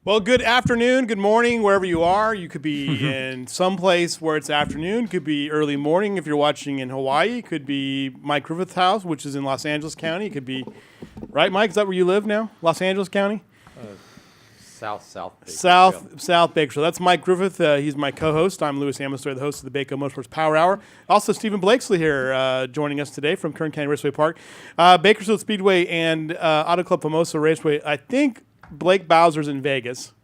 Well, good afternoon, good morning, wherever you are. You could be in some place where it's afternoon. Could be early morning if you're watching in Hawaii. Could be Mike Griffith's house, which is in Los Angeles County. It could be, right, Mike? Is that where you live now? Los Angeles County? South Bakersfield. That's Mike Griffith. He's my co-host. I'm Louis Amestoy, the host of the Bako Motorsports Power Hour. Also, Stephen Blakesley here joining us today from Kern County Raceway Park. Bakersfield Speedway and Auto Club Famoso Raceway. I think Blake Bowser's in Vegas.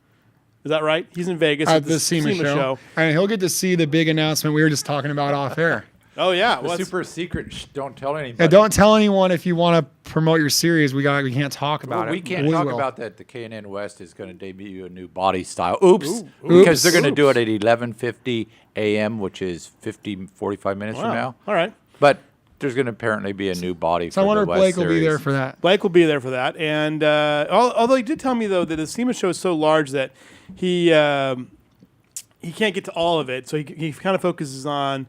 Is that right? He's in Vegas at the SEMA show. And he'll get to see the big announcement we were just talking about off air. Oh, yeah. The super secret. Don't tell anybody. Yeah, don't tell anyone if you want to promote your series. We can't talk about it. We can't talk about that. The K&N West is going to debut a new body style. Oops. Because they're going to do it at 11:50 a.m., which is 45 minutes from now. All right. But there's going to apparently be a new body so for I wonder the if West Blake will be there for that. Blake will be there for that. And although he did tell me, though, that the SEMA show is so large that he can't get to all of it. So he kind of focuses on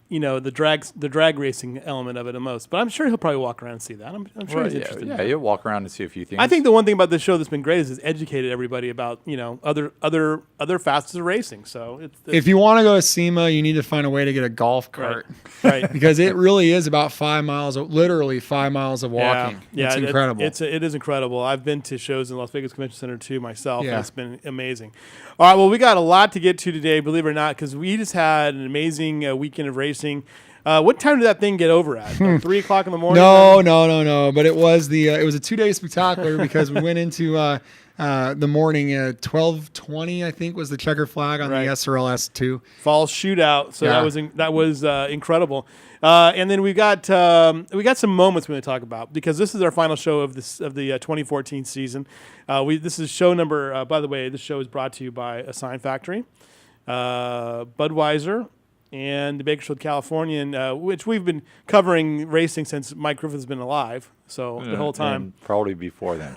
the drag racing element of it the most. But I'm sure he'll probably walk around and see that. I'm sure he's interested. Yeah, you'll walk around and see a few things. I think the one thing about this show that's been great is it's educated everybody about other facets of racing. So if you want to go to SEMA, you need to find a way to get a golf cart, right? Because it really is about 5 miles, literally 5 miles of walking. Yeah, it's incredible. It is incredible. I've been to shows in Las Vegas Convention Center too myself. Yeah. And it's been amazing. All right, well, we got a lot to get to today, believe it or not, because we just had an amazing weekend of racing. What time did that thing get over at? Like 3 o'clock in the morning? No. But it was it was a 2-day spectacular because we went into the morning at 12:20. I think was the checker flag on the SRLS 2 fall shootout. So that was incredible. And then we got some moments we're going to talk about because this is our final show of the 2014 season. This is show number. By the way, this show is brought to you by A Sign Factory, Budweiser, and the Bakersfield Californian, which we've been covering racing since Mike Griffith's been alive. So the whole time, and probably before then.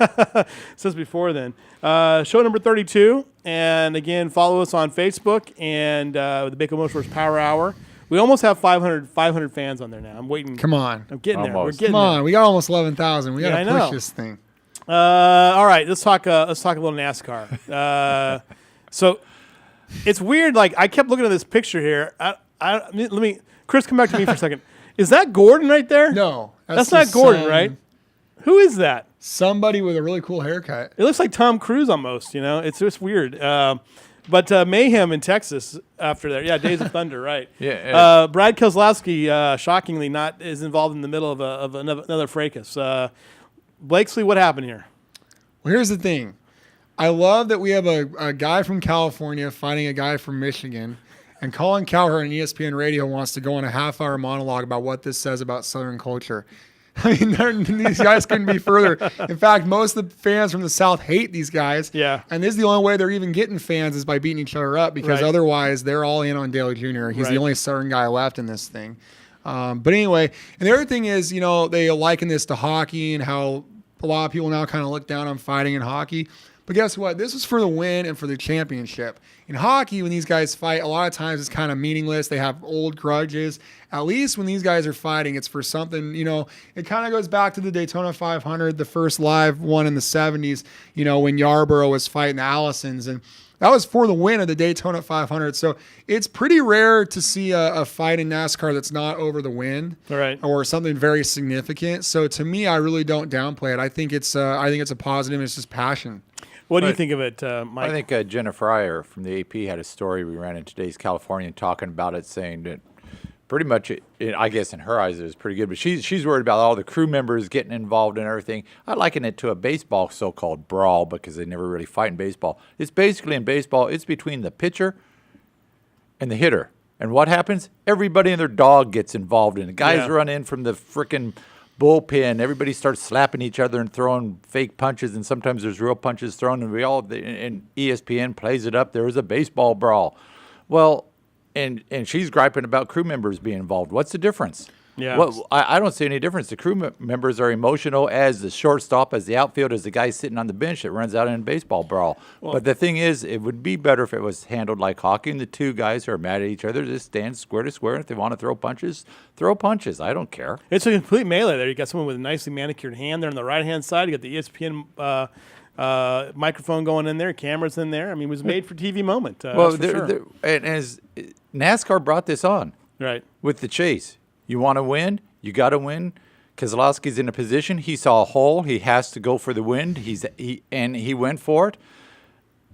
Since before then. Show number 32, and again, follow us on Facebook and the Bako Motorsports Power Hour. We almost have 500 fans on there now. I'm waiting. Come on. I'm getting there. We're Almost. getting Come on. there. We got almost 11,000. We got to push know. this thing. All right. Let's talk a little NASCAR. So it's weird. Like I kept looking at this picture here. Chris, come back to me for a second. Is that Gordon right there? No. That's not Gordon, right? Who is that? Somebody with a really cool haircut. It looks like Tom Cruise almost, It's just weird. But Mayhem in Texas after that. Yeah, Days of Thunder, right. Yeah. Brad Keselowski, shockingly, is involved in the middle of another fracas. Blakesley, what happened here? Well, here's the thing. I love that we have a guy from California fighting a guy from Michigan, and Colin Cowherd on ESPN Radio wants to go on a half-hour monologue about what this says about Southern culture. I mean, these guys couldn't be further. In fact, most of the fans from the South hate these guys. Yeah. And this is the only way they're even getting fans is by beating each other up because otherwise they're all in on Dale Jr. He's the only Southern guy left in this thing. But anyway, and the other thing is, they liken this to hockey and how a lot of people now kind of look down on fighting in hockey. But guess what? This is for the win and for the championship. In hockey, when these guys fight, a lot of times it's kind of meaningless. They have old grudges. At least when these guys are fighting, it's for something, it kind of goes back to the Daytona 500, the first live one in the 70s, when Yarborough was fighting the Allisons. And that was for the win of the Daytona 500. So it's pretty rare to see a fight in NASCAR that's not over the win or something very significant. So to me, I really don't downplay it. I think it's a positive. It's just passion. What do you think of it, Mike? I think Jenna Fryer from the AP had a story we ran in today's Californian talking about it, saying that pretty much, I guess in her eyes it was pretty good, but she's worried about all the crew members getting involved and everything. I liken it to a baseball so-called brawl because they never really fight in baseball. It's basically in baseball, it's between the pitcher and the hitter. And what happens? Everybody and their dog gets involved in it. Guys run in from the frickin' bullpen. Everybody starts slapping each other and throwing fake punches, and sometimes there's real punches thrown, and ESPN plays it up. There was a baseball brawl. Well, and she's griping about crew members being involved. What's the difference? Yeah. I don't see any difference. The crew members are emotional as the shortstop, as the outfield, as the guy sitting on the bench that runs out in a baseball brawl. But the thing is, it would be better if it was handled like hockey, and the two guys who are mad at each other just stand square to square. If they want to throw punches, throw punches. I don't care. It's a complete melee there. You got someone with a nicely manicured hand there on the right-hand side. You got the ESPN Microphone going in there, cameras in there. I mean, it was made for TV moment. Well, that's for sure. and as NASCAR brought this on Right. with the chase. You want to win, you got to win. Keselowski's in a position. He saw a hole. He has to go for the win. He went for it.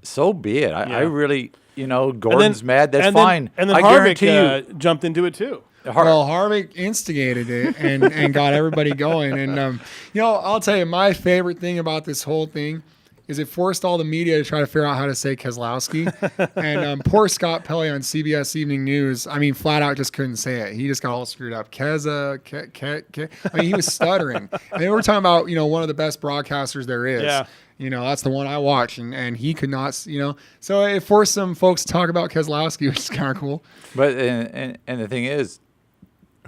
So be it. I really, Gordon's mad. That's fine. And then I Harvick guarantee you, jumped into it too. Well, Harvick instigated it and got everybody going. And, I'll tell you, my favorite thing about this whole thing is it forced all the media to try to figure out how to say Keselowski. And poor Scott Pelley on CBS Evening News, I mean, flat out just couldn't say it. He just got all screwed up. I mean, he was stuttering. And they were talking about, one of the best broadcasters there is. Yeah. That's the one I watch, and he could not, So it forced some folks to talk about Keselowski, which is kind of cool. But and the thing is,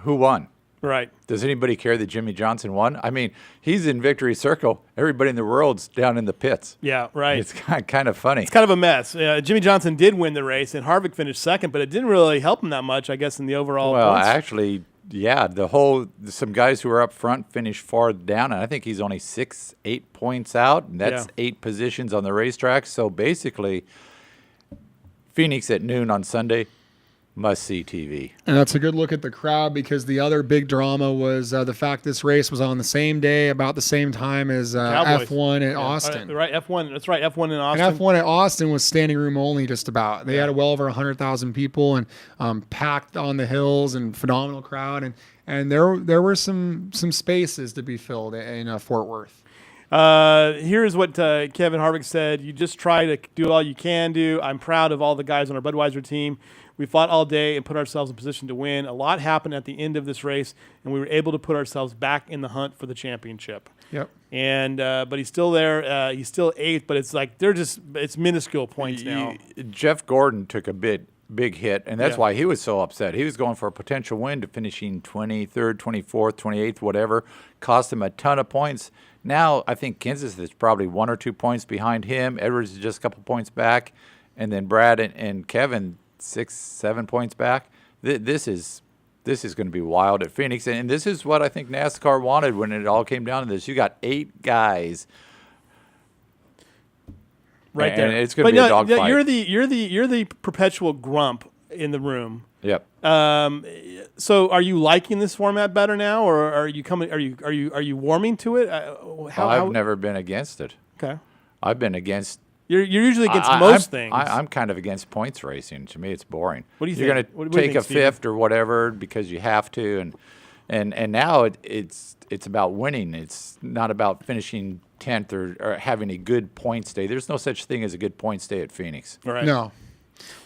who won? Right. Does anybody care that Jimmy Johnson won? I mean, he's in victory circle. Everybody in the world's down in the pits. Yeah, right. It's kind of funny. It's kind of a mess. Jimmy Johnson did win the race, and Harvick finished second, but it didn't really help him that much, I guess, in the overall points. Actually, yeah, some guys who were up front finished far down, and I think he's only 6-8 points out, and that's 8 positions on the racetrack. So basically, Phoenix at noon on Sunday, must-see TV. And that's a good look at the crowd, because the other big drama was the fact this race was on the same day, about the same time as F1 at Austin. Right, F1. That's right, F1 in Austin. And F1 at Austin was standing room only just about. They had well over 100,000 people and packed on the hills and phenomenal crowd. And there were some spaces to be filled in Fort Worth. Here's what Kevin Harvick said. You just try to do all you can do. I'm proud of all the guys on our Budweiser team. We fought all day and put ourselves in position to win. A lot happened at the end of this race, and we were able to put ourselves back in the hunt for the championship. Yep. And but he's still there. He's still 8th, but it's like it's minuscule points now. Jeff Gordon took a big hit, and that's why he was so upset. He was going for a potential win to finishing 23rd, 24th, 28th, whatever. Cost him a ton of points. Now I think Kansas is probably 1 or 2 points behind him. Edwards is just a couple points back, and then Brad and Kevin 6-7 points back. This is going to be wild at Phoenix, and this is what I think NASCAR wanted when it all came down to this. You got 8 guys right there. And it's going to be a dogfight. You're the perpetual grump in the room. Yep. So are you liking this format better now, or are you warming to it? I've never been against it. Okay. I've been against. You're usually against most things. I'm kind of against points racing. To me, it's boring. What do you You're think? going to take a fifth or whatever because you have to, and now it's about winning. It's not about finishing 10th or having a good points day. There's no such thing as a good points day at Phoenix. Right. No.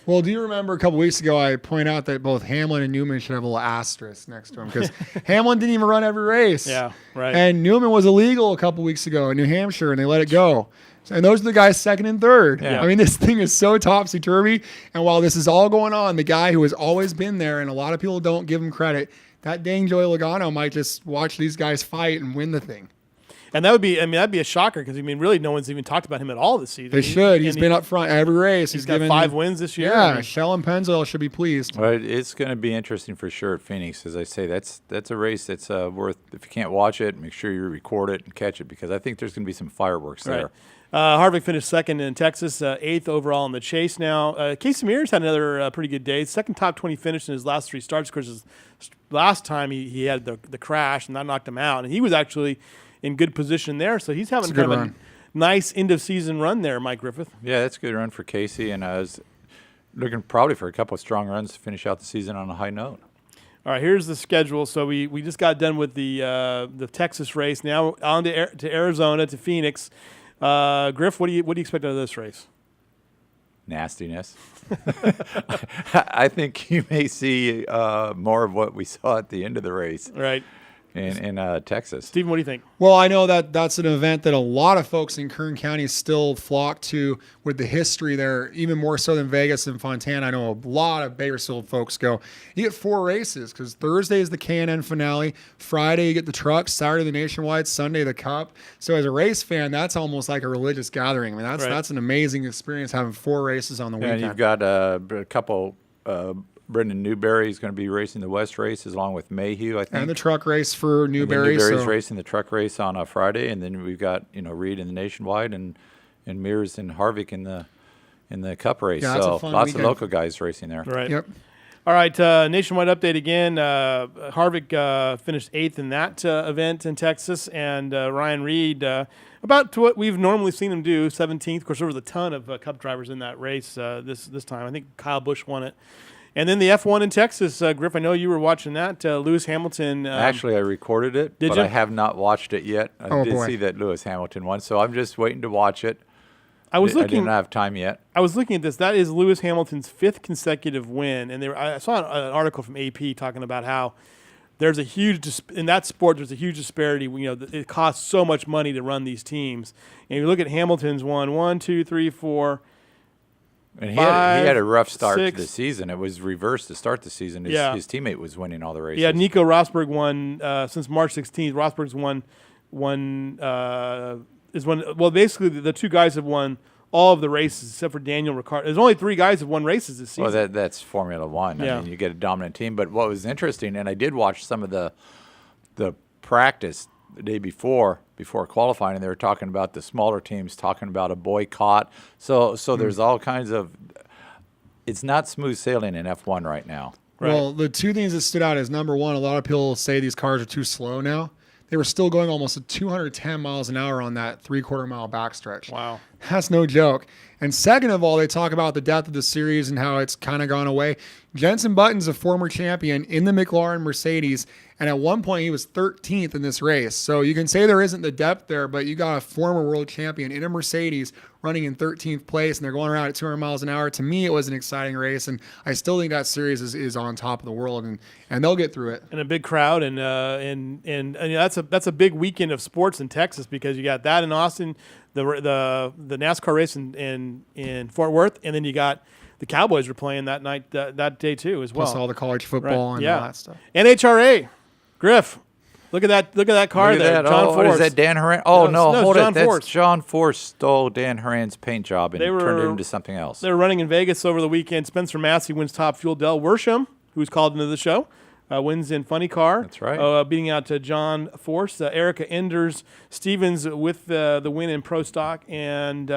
Well, do you remember a couple weeks ago I point out that both Hamlin and Newman should have a little asterisk next to them because Hamlin didn't even run every race. Yeah, right. And Newman was illegal a couple weeks ago in New Hampshire, and they let it go. And those are the guys 2nd and 3rd. Yeah. I mean, this thing is so topsy-turvy. And while this is all going on, the guy who has always been there, and a lot of people don't give him credit, that dang Joey Logano might just watch these guys fight and win the thing. And that'd be a shocker because really no one's even talked about him at all this season. They should. He's been up front every race. He's got 5 wins this year. Yeah, Shell and Pennzoil should be pleased. Well, it's going to be interesting for sure at Phoenix. As I say, that's a race that's worth. If you can't watch it, make sure you record it and catch it because I think there's going to be some fireworks there. Right. Harvick finished 2nd in Texas, 8th overall in the chase now. Casey Mears had another pretty good day. 2nd top 20 finish in his last 3 starts. Of course, last time he had the crash and that knocked him out. And he was actually in good position there. So he's having kind of a nice end-of-season run there, Mike Griffith. Yeah, that's a good run for Casey. And I was looking probably for a couple of strong runs to finish out the season on a high note. All right, here's the schedule. So we just got done with the Texas race. Now on to Arizona, to Phoenix. Griff, what do you expect out of this race? Nastiness. I think you may see more of what we saw at the end of the race. Right. In Texas. Stephen, what do you think? Well, I know that's an event that a lot of folks in Kern County still flock to with the history there, even more so than Vegas and Fontana. I know a lot of Bakersfield folks go. You get 4 races because Thursday is the K&N finale. Friday, you get the trucks. Saturday, the Nationwide. Sunday, the Cup. So as a race fan, that's almost like a religious gathering. I mean, that's an amazing experience having 4 races on the weekend. And you've got a couple Brendan Newberry is going to be racing the West race along with Mayhew, I think. And the truck race for Newberry. Newberry's racing the truck race on a Friday, and then we've got Reed in the Nationwide, and and Mears and Harvick in the Cup race. Yeah, that's a So fun lots weekend. of local guys racing there. Right. Yep. All right, nationwide update again. Harvick finished 8th in that event in Texas, and Ryan Reed, about to what we've normally seen him do, 17th. Of course, there was a ton of Cup drivers in that race this time. I think Kyle Busch won it. And then the F1 in Texas, Griff, I know you were watching that. Lewis Hamilton. Actually, I recorded it, Did but you? I have not watched it yet. I Oh, did boy. see that Lewis Hamilton won, so I'm just waiting to watch it. I was I looking. didn't have time yet. I was looking at this. That is Lewis Hamilton's 5th consecutive win, and I saw an article from AP talking about how there's a huge in that sport. There's a huge disparity. It costs so much money to run these teams. And you look at Hamilton's won 1, 2, 3, 4. And he 5, had a rough start 6. to the season. It was reversed to start the season. His teammate was winning all the races. Yeah, Nico Rosberg won since March 16th. Rosberg's won. Well, basically the two guys have won all of the races except for Daniel Ricciardo. There's only 3 guys have won races this season. Well, that's Formula One. Yeah. I mean, you get a dominant team. But what was interesting, and I did watch some of the practice the day before qualifying, and they were talking about the smaller teams, talking about a boycott. So there's all kinds of. It's not smooth sailing in F1 right now. Right. Well, the two things that stood out is, number one, a lot of people say these cars are too slow now. They were still going almost at 210 miles an hour on that 3/4 mile backstretch. Wow. That's no joke. And second of all, they talk about the depth of the series and how it's kind of gone away. Jenson Button's a former champion in the McLaren Mercedes, and at one point he was 13th in this race. So you can say there isn't the depth there, but you got a former world champion in a Mercedes running in 13th place, and they're going around at 200 miles an hour. To me, it was an exciting race, and I still think that series is on top of the world, and they'll get through it. And a big crowd, and that's a big weekend of sports in Texas, because you got that in Austin, the NASCAR race in Fort Worth, and then you got the Cowboys were playing that night that day too as well. Plus all the college football and all that stuff. NHRA, Griff, look at that car Look at there, that. John What Force. is that, Dan Horan? Oh, No, no, it's hold John it. That's Force. John Force stole Dan Horan's paint job and They turned it were- into something else. They were running in Vegas over the weekend. Spencer Massey wins Top Fuel. Del Worsham, who's called into the show, wins in Funny Car. That's right. Beating out John Force. Erica Enders Stevens with the win in Pro Stock. And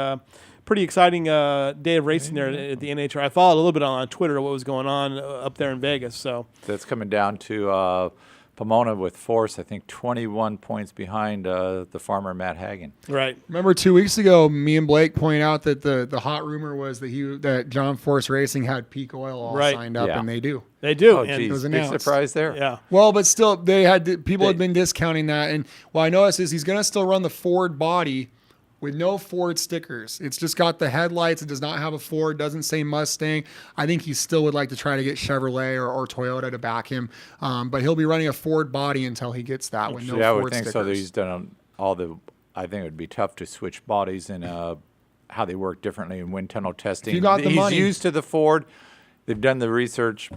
pretty exciting day of racing there at the NHR. I followed a little bit on Twitter what was going on up there in Vegas. So That's coming down to Pomona with Force, I think 21 points behind the farmer Matt Hagan. right. Remember 2 weeks ago, me and Blake pointed out that the hot rumor was that John Force Racing had peak oil all Right. signed up, Yeah. and they do. They do. Oh, and geez, was big announced. surprise there. yeah. Well, but still, people had been discounting that, and what I noticed is he's going to still run the Ford body with no Ford stickers. It's just got the headlights. It does not have a Ford. Doesn't say Mustang. I think he still would like to try to get Chevrolet or Toyota to back him, but he'll be running a Ford body until he gets that with no Yeah, I Ford would think stickers. so. That he's done all the. I think it would be tough to switch bodies and how they work differently in wind tunnel testing. you got the He's money. used to the Ford. They've done the research.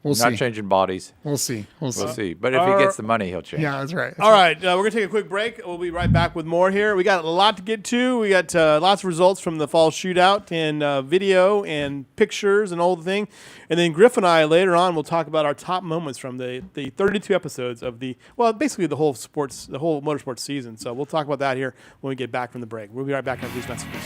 We'll not see. changing bodies. We'll see. We'll see. But if he gets the money, he'll change. Yeah, that's right. All right, we're going to take a quick break. We'll be right back with more here. We got a lot to get to. We got lots of results from the fall shootout and video and pictures and all the thing. And then Griff and I later on will talk about our top moments from the 32 episodes of basically the whole motorsports season. So we'll talk about that here when we get back from the break. We'll be right back after these messages.